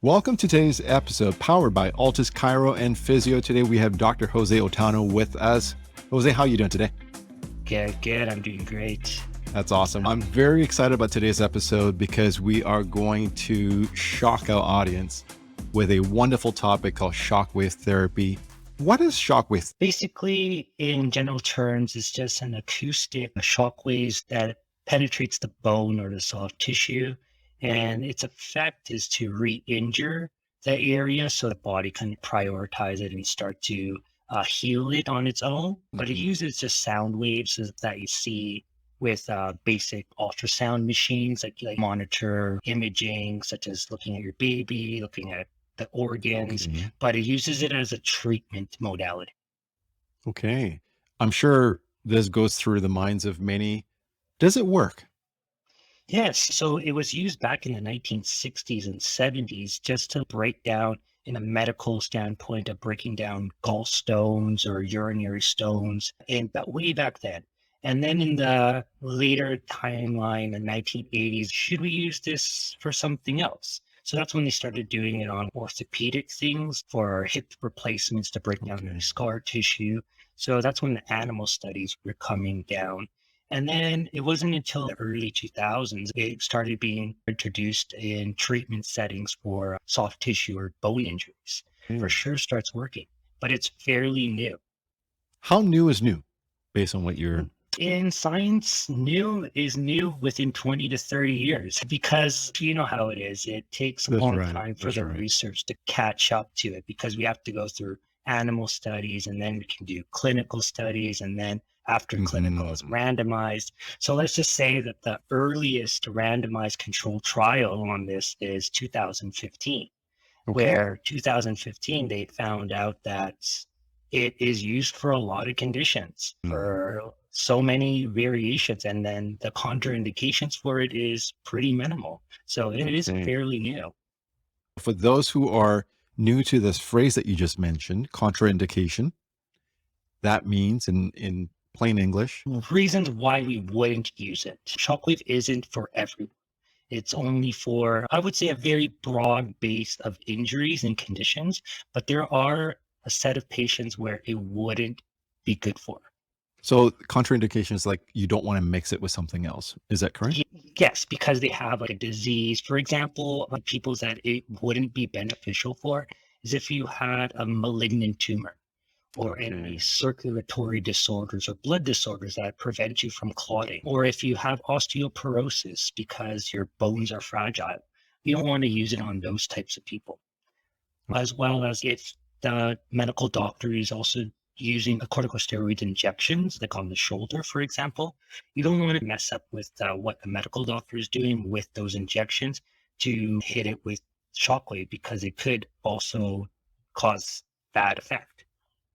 Welcome to today's episode, powered by ALTUS, Chiro, and Physio. Today we have Dr. Jose Otano with us. Jose, how are you doing today? Good. I'm doing great. That's awesome. I'm very excited about today's episode because we are going to shock our audience with a wonderful topic called Shockwave Therapy. What is Shockwave? Basically, in general terms, it's just an acoustic shockwaves that penetrates the bone or the soft tissue. And its effect is to re-injure the area so the body can prioritize it and start to heal it on its own. But it uses just sound waves that you see with basic ultrasound machines like monitor imaging, such as looking at your baby, looking at the organs, but it uses it as a treatment modality. Okay. I'm sure this goes through the minds of many. Does it work? Yes, so it was used back in the 1960s and 70s just to break down, in a medical standpoint, of breaking down gallstones or urinary stones, and that way back then. And then in the later timeline, the 1980s, should we use this for something else? So that's when they started doing it on orthopedic things for hip replacements to break down the scar tissue. So that's when the animal studies were coming down. And then it wasn't until the early 2000s it started being introduced in treatment settings for soft tissue or bone injuries. For sure starts working, but it's fairly new. How new is new based on what you're... In science, new is new within 20 to 30 years because you know how it is. It takes a long time for the research to catch up to it because we have to go through animal studies and then we can do clinical studies, and then after clinical is randomized. So let's just say that the earliest randomized controlled trial on this is 2015, where 2015 they found out that it is used for a lot of conditions, for so many variations, and then the contraindications for it is pretty minimal. So it is fairly new. For those who are new to this phrase that you just mentioned, contraindication, that means in plain English? Reasons why we wouldn't use it. Shockwave isn't for everyone. It's only for, I would say, a very broad base of injuries and conditions, but there are a set of patients where it wouldn't be good for. So contraindications, like you don't want to mix it with something else. Is that correct? Yes, because they have like a disease. For example, people that it wouldn't be beneficial for is if you had a malignant tumor or any circulatory disorders or blood disorders that prevent you from clotting, or if you have osteoporosis because your bones are fragile. You don't want to use it on those types of people. As well as if the medical doctor is also using a corticosteroid injections, like on the shoulder, for example, you don't want to mess up with what the medical doctor is doing with those injections to hit it with shockwave, because it could also cause bad effect.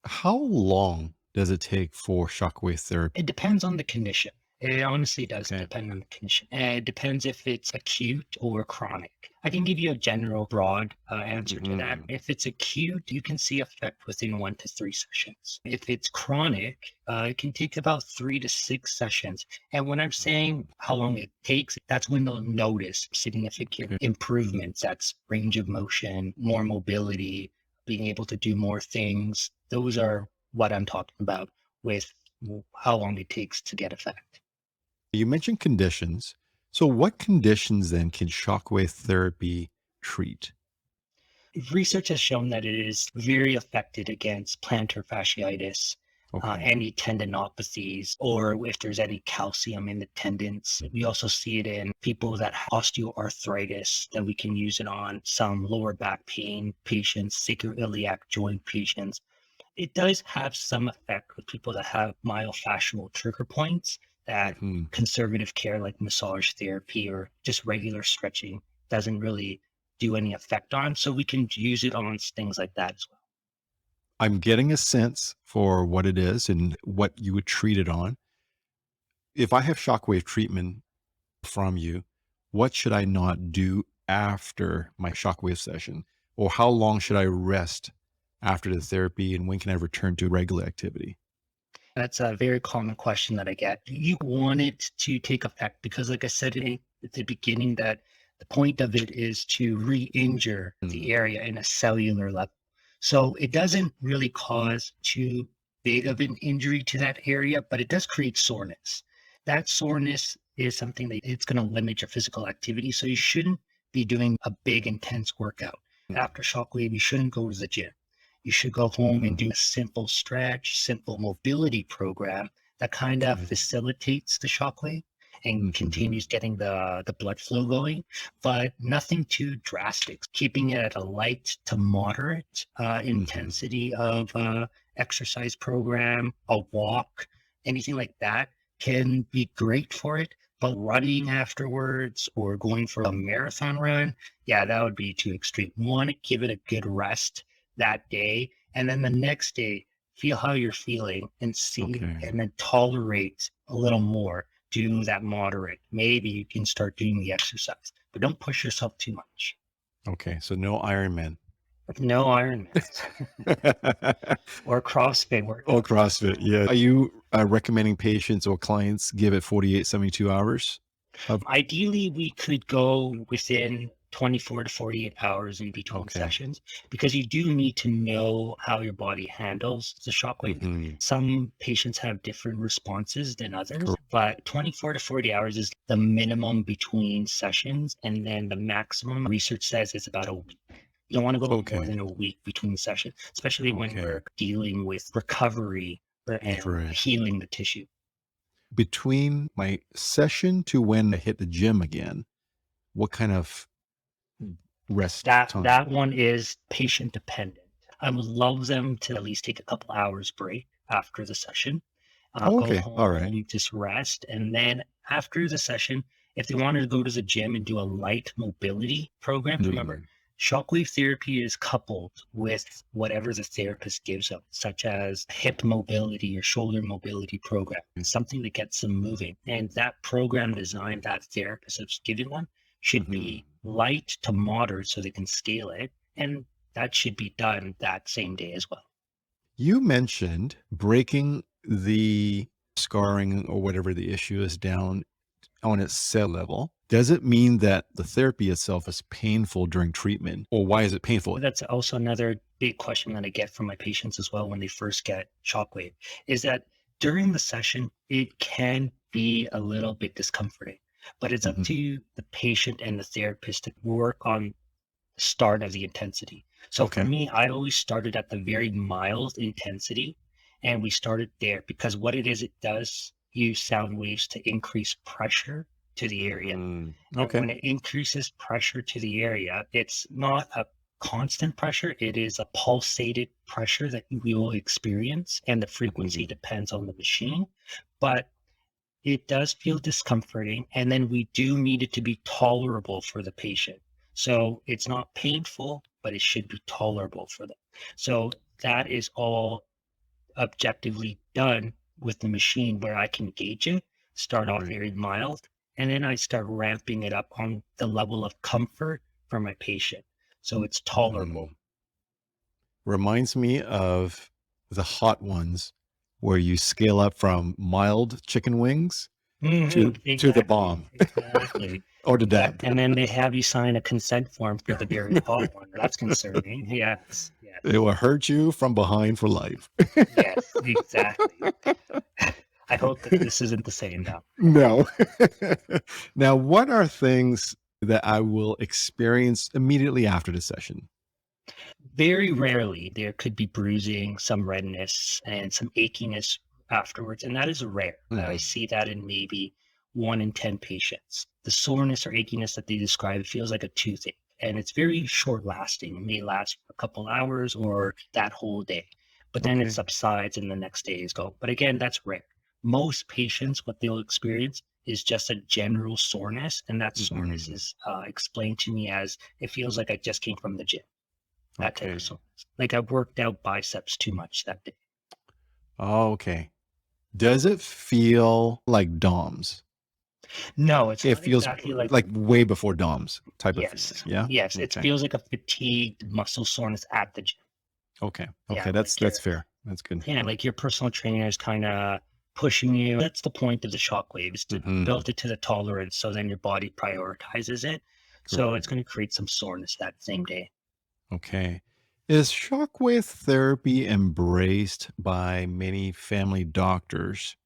How long does it take for shockwave therapy? It depends on the condition. It honestly does depend on the condition. It depends if it's acute or chronic. I can give you a general broad answer to that. If it's acute, you can see effect within 1 to 3 sessions. If it's chronic, it can take about 3 to 6 sessions. And when I'm saying how long it takes, that's when they'll notice significant improvements. That's range of motion, more mobility, being able to do more things. Those are what I'm talking about with how long it takes to get effect. You mentioned conditions. So what conditions then can shockwave therapy treat? Research has shown that it is very effective against plantar fasciitis, any tendinopathies, or if there's any calcium in the tendons. We also see it in people that have osteoarthritis, that we can use it on some lower back pain patients, sacroiliac joint patients. It does have some effect with people that have myofascial trigger points that conservative care like massage therapy or just regular stretching doesn't really do any effect on. So we can use it on things like that as well. I'm getting a sense for what it is and what you would treat it on. If I have shockwave treatment from you, what should I not do after my shockwave session? Or how long should I rest after the therapy, and when can I return to regular activity? That's a very common question that I get. You want it to take effect because, like I said at the beginning, that The point of it is to re-injure the area in a cellular level. So it doesn't really cause too big of an injury to that area, but it does create soreness. That soreness is something that it's going to limit your physical activity. So you shouldn't be doing a big, intense workout. After Shockwave, you shouldn't go to the gym. You should go home and do a simple stretch, simple mobility program that kind of facilitates the shockwave and continues getting the blood flow going, but nothing too drastic. Keeping it at a light to moderate intensity of exercise program, a walk, anything like that can be great for it. But running afterwards or going for a marathon run, yeah, that would be too extreme. You want to give it a good rest that day. And then the next day, feel how you're feeling and see, and then tolerate a little more. Do that moderate. Maybe you can start doing the exercise, but don't push yourself too much. Okay. So no Ironman. No Ironman or CrossFit workout. Oh, CrossFit. Yeah. Are you recommending patients or clients give it 48, 72 hours? Ideally, we could go within 24 to 48 hours in between sessions, because you do need to know how your body handles the shockwave. Some patients have different responses than others, but 24 to 40 hours is the minimum between sessions. And then the maximum, research says, is about a week. You don't want to go more than a week between sessions, especially when we're dealing with recovery and healing the tissue. Between my session to when I hit the gym again, what kind of rest time? That one is patient dependent. I would love them to at least take a couple hours break after the session. Go home, just rest. And then after the session, if they wanted to go to the gym and do a light mobility program, remember, Shockwave therapy is coupled with whatever the therapist gives them, such as hip mobility or shoulder mobility program, something that gets them moving. And that program design that therapist is giving them should be light to moderate so they can scale it. And that should be done that same day as well. You mentioned breaking the scarring or whatever the issue is down on its cell level. Does it mean that the therapy itself is painful during treatment, or why is it painful? That's also another big question that I get from my patients as well when they first get Shockwave, is that during the session, it can be a little bit discomforting, but it's up to the patient and the therapist to work on the start of the intensity. So for me, I always started at the very mild intensity, and we started there because what it is, it does use sound waves to increase pressure to the area. And when it increases pressure to the area, it's not a constant pressure. It is a pulsated pressure that we will experience, and the frequency depends on the machine, but it does feel discomforting. And then we do need it to be tolerable for the patient. So it's not painful, but it should be tolerable for them. So that is all objectively done with the machine, where I can gauge it, start off very mild, and then I start ramping it up on the level of comfort for my patient. So it's tolerable. Reminds me of the hot ones where you scale up from mild chicken wings to the bomb. Exactly. Or to that. And then they have you sign a consent form for the very hot one. That's concerning. Yes. It will hurt you from behind for life. Yes, exactly. I hope that this isn't the same now. No. Now, what are things that I will experience immediately after the session? Very rarely there could be bruising, some redness, and some achiness afterwards, and that is rare. I see that in maybe 1 in 10 patients. The soreness or achiness that they describe feels like a toothache, and it's very short lasting. It may last for a couple hours or that whole day, but then it subsides and the next day is gone. But again, that's rare. Most patients, what they'll experience is just a general soreness, and that soreness is explained to me as it feels like I just came from the gym. That type of soreness. Like I worked out biceps too much that day. Oh, okay. Does it feel like DOMS? No, it feels exactly like way before DOMS type of feeling. Yeah. Yes, it feels like a fatigued muscle soreness at the gym. Okay. Yeah, That's fair. That's good. Yeah, like your personal trainer is kind of pushing you. That's the point of the shockwave, is to build it to the tolerance, so then your body prioritizes it. So Correct. it's going to create some soreness that same day. Okay. Is shockwave therapy embraced by many family doctors?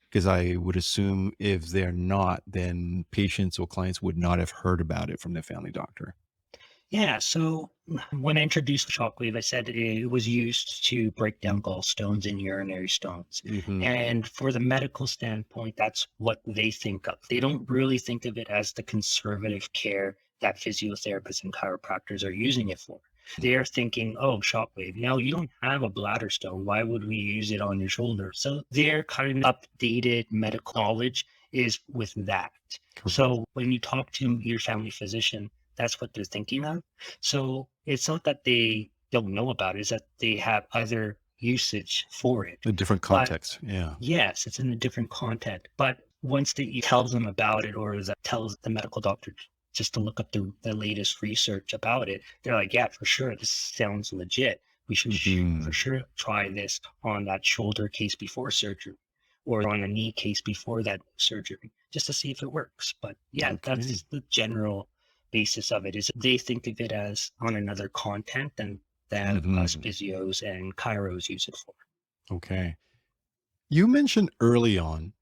Because I would assume if they're not, then patients or clients would not have heard about it from their family doctor. Yeah, so when I introduced Shockwave, I said it was used to break down gallstones and urinary stones. Hmm. And for the medical standpoint, that's what they think of. They don't really think of it as the conservative care that physiotherapists and chiropractors are using it for. They're thinking, oh, Shockwave, now you don't have a bladder stone. Why would we use it on your shoulder? So their kind of updated medical knowledge is with that. Correct. So when you talk to your family physician, that's what they're thinking of. So it's not that they don't know about it, it's that they have other usage for it. A different But context. Yeah. yes, it's in a different content. But once that you tell them about it, or that tells the medical doctor just to look up the latest research about it, they're like, yeah, for sure, this sounds legit. We should for Hmm. sure try this on that shoulder case before surgery or on a knee case before that surgery, just to see if it works. But yeah, Okay. that's the general basis of it is they think of it as on another content than that us Hmm. physios and chiros use it for. Okay. You mentioned early on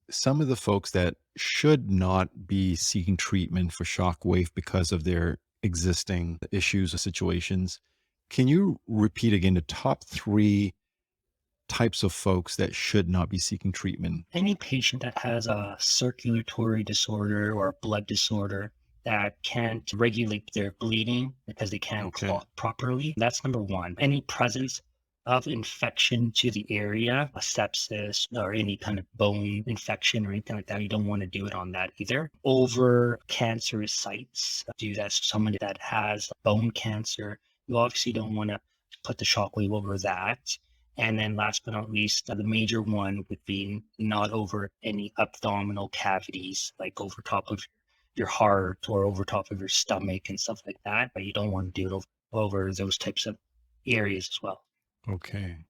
some of the folks that should not be seeking treatment for shockwave because of their existing issues or situations. Can you repeat again the top three types of folks that should not be seeking treatment? Any patient that has a circulatory disorder or a blood disorder that can't regulate their bleeding because they can't Okay. clot properly, that's number one. Any presence of infection to the area, a sepsis or any kind of bone infection or anything like that, you don't want to do it on that either. Over cancerous sites, do that someone that has bone cancer, you obviously don't want to put the shockwave over that. And then last but not least, the major one would be not over any abdominal cavities, like over top of your heart or over top of your stomach and stuff like that. But you don't want to do it over those types of areas as well. Okay.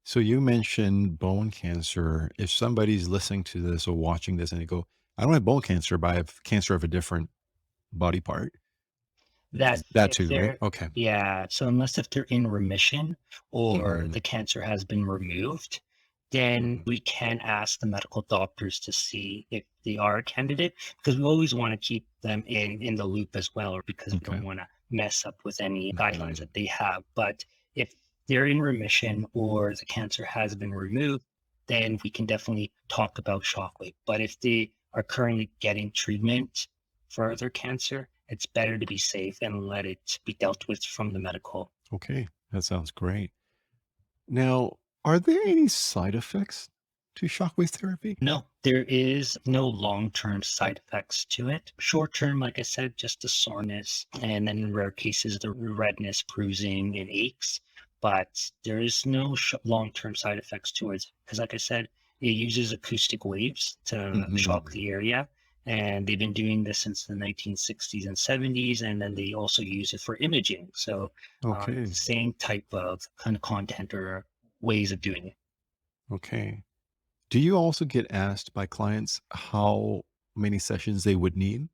So you mentioned bone cancer. If somebody's listening to this or watching this and they go, I don't have bone cancer, but I have cancer of a different body part. That That if too, right? they're, Okay. yeah, so unless if they're in remission or Hmm. the cancer has been removed, then we can ask the medical doctors to see if they are a candidate because we always want to keep them in the loop as well, or because we Okay. don't want to mess up with any guidelines Mhm. that they have. But if they're in remission or the cancer has been removed, then we can definitely talk about shockwave. But if they are currently getting treatment for their cancer, it's better to be safe and let it be dealt with from the medical. Okay. That sounds great. Now, are there any side effects to shockwave therapy? No, there is no long-term side effects to it. Short-term, like I said, just the soreness, and then in rare cases, the redness, bruising, and aches. But there is no long-term side effects to it because, like I said, it uses acoustic waves to shock Mhm. the area. And they've been doing this since the 1960s and 70s, and then they also use it for imaging. So it's Okay. the same type of kind of content or ways of doing it. Okay. Do you also get asked by clients how many sessions they would need?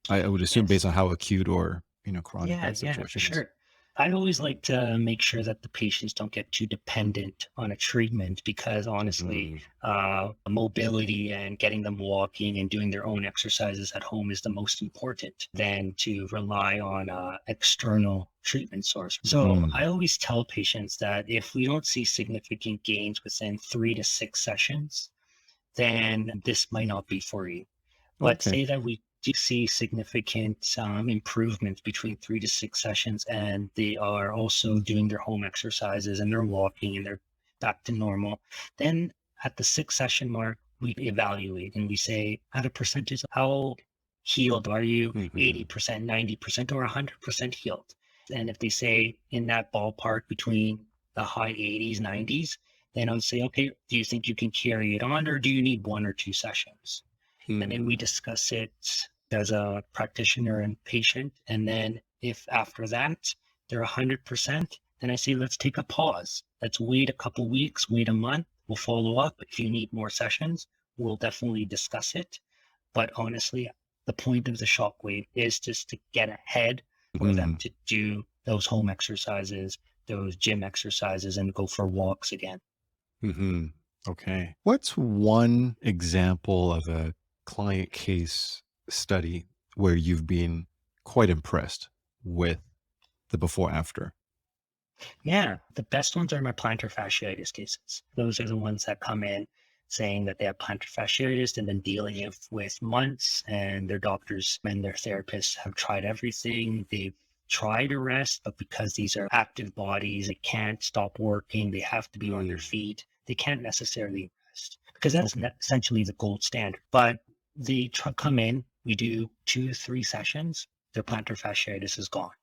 I would assume based Yes. on how acute or, chronic Yeah, that yeah, for situation is. sure. I always like to make sure that the patients don't get too dependent on a treatment because honestly, Mhm. mobility and getting them walking and doing their own exercises at home is the most important than to rely on external treatment source. So I Mhm. always tell patients that if we don't see significant gains within 3 to 6 sessions, then this might not be for you. But Okay. say that we do see significant improvements between 3 to 6 sessions, and they are also doing their home exercises and they're walking and they're back to normal, then at the 6 session mark, we evaluate and we say, at a percentage, how healed are you? Mhm. 80%, 90%, or 100% healed? And if they say in that ballpark between the high 80s, 90s, then I would say, okay, do you think you can carry it on or do you need 1 or 2 sessions? And then we Hmm. discuss it as a practitioner and patient. And then if after that they're 100%, then I say, let's take a pause. Let's wait a couple weeks, wait a month. We'll follow up. If you need more sessions, we'll definitely discuss it. But honestly, The point of the shockwave is just to get ahead for them Mhm. to do those home exercises, those gym exercises, and go for walks again. Mhm. Okay. What's one example of a client case study where you've been quite impressed with the before after? Yeah, the best ones are my plantar fasciitis cases. Those are the ones that come in saying that they have plantar fasciitis and then dealing with months, and their doctors and their therapists have tried everything. They've tried to rest, but because these are active bodies, they can't stop working. They have to be on their Mm. feet. They can't necessarily rest because that's Okay. essentially the gold standard. But they come in, we do 2 to 3 sessions, their plantar fasciitis is gone.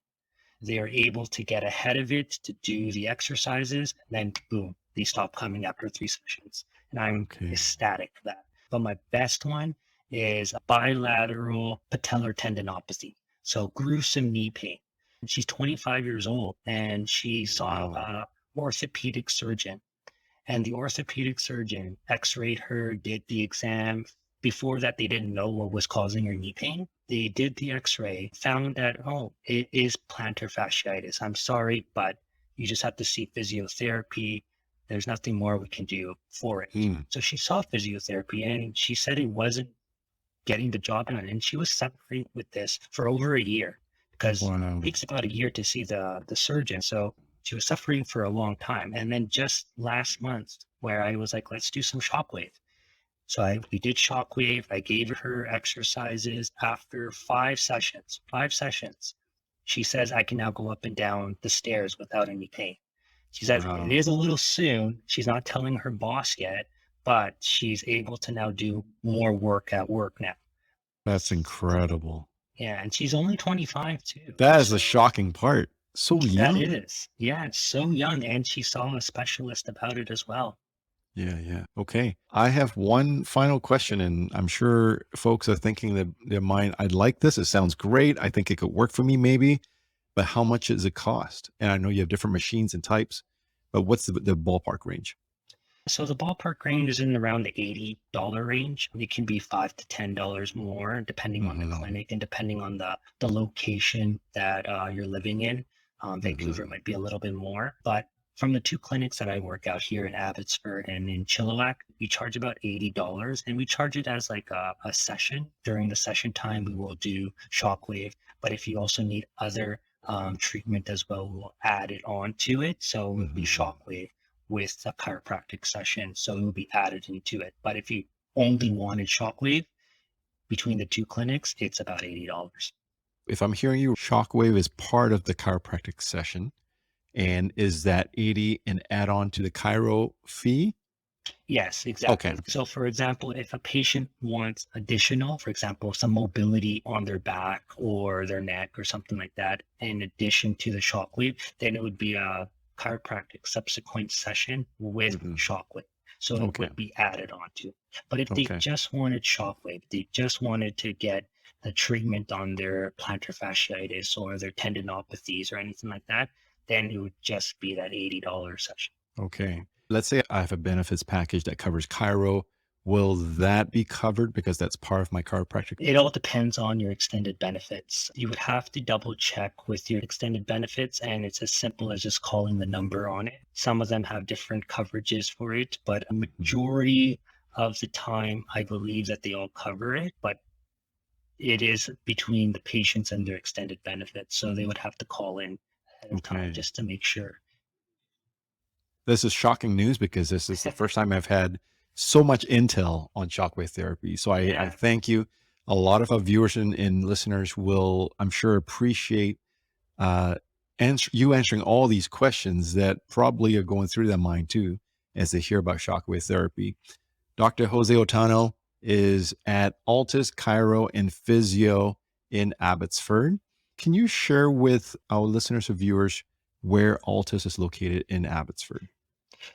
They are able to get ahead of it to do the exercises, and then boom, they stop coming after 3 sessions. And I'm Okay. ecstatic for that. But my best one is a bilateral patellar tendinopathy. So gruesome knee pain. And she's 25 years old and she saw Wow. a orthopedic surgeon, and the orthopedic surgeon x-rayed her, did the exam. Before that, they didn't know what was causing her knee pain. They did the x-ray, found that, oh, it is plantar fasciitis. I'm sorry, but you just have to see physiotherapy. There's nothing more we can do for it. Mm. So she saw physiotherapy and she said it wasn't getting the job done. And she was suffering with this for over a year because Wow. it takes about a year to see the surgeon. So she was suffering for a long time. And then just last month, where I was like, let's do some shockwave. So we did shockwave. I gave her exercises after 5 sessions. 5 sessions. She says I can now go up and down the stairs without any pain. She says it Wow. is a little soon. She's not telling her boss yet, but she's able to now do more work at work now. That's incredible. Yeah, and she's only 25 too. That is the So shocking part. So that young. is, yeah, it's so young. And she saw a specialist about it as well. Yeah, yeah. Okay. I have one final question, and I'm sure folks are thinking that their mind, I'd like this. It sounds great. I think it could work for me, maybe. But how much does it cost? And I know you have different machines and types, but what's the ballpark range? So the ballpark range is in around the $80 range. It can be $5 to $10 more, depending on the Hmm. clinic and depending on the location that you're living in. Vancouver Hmm. might be a little bit more, but from the 2 clinics that I work out here in Abbotsford and in Chilliwack, we charge about $80, and we charge it as like a session. During the session time, we will do shockwave, but if you also need other treatment as well, we'll add it on to it. So it would be Hmm. shockwave with a chiropractic session, so it will be added into it. But if you only wanted shockwave between the 2 clinics, it's about $80. If I'm hearing you, Shockwave is part of the chiropractic session. And is that 80 an add-on to the Chiro fee? Yes, Okay. exactly. So, for example, if a patient wants additional, for example, some mobility on their back or their neck or something like that, in addition to the shockwave, then it would be a chiropractic subsequent session with Hmm. shockwave. So it Okay. would be added onto. But if they Okay. just wanted shockwave, they just wanted to get the treatment on their plantar fasciitis or their tendinopathies or anything like that, then it would just be that $80 session. Okay. Let's say I have a benefits package that covers Chiro. Will that be covered because that's part of my chiropractic? It all depends on your extended benefits. You would have to double check with your extended benefits, and it's as simple as just calling the number on it. Some of them have different coverages for it, but a Mhm. majority of the time, I believe that they all cover it, but it is between the patients and their extended benefits. So they would have to call in ahead of time Okay. just to make sure. This is shocking news because this is the first time I've had so much intel on shockwave therapy. So I Yeah. thank you. A lot of our viewers and listeners will, I'm sure, appreciate uh, you answering all these questions that probably are going through their mind too as they hear about shockwave therapy. Dr. Jose Otano is at ALTUS Chiro and Physio in Abbotsford. Can you share with our listeners or viewers where ALTUS is located in Abbotsford?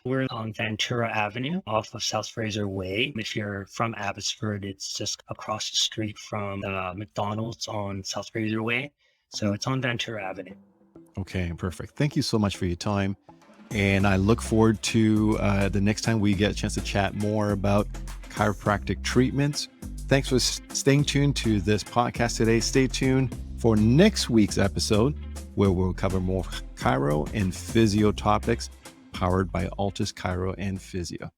We're on Ventura Avenue off of South Fraser Way. If you're from Abbotsford, it's just across the street from the McDonald's on South Fraser Way. So it's on Ventura Avenue. Okay, perfect. Thank you so much for your time. And I look forward to the next time we get a chance to chat more about chiropractic treatments Thanks for staying tuned to this podcast today. Stay tuned for next week's episode, where we'll cover more Chiro and Physio topics powered by ALTUS Chiro and Physio.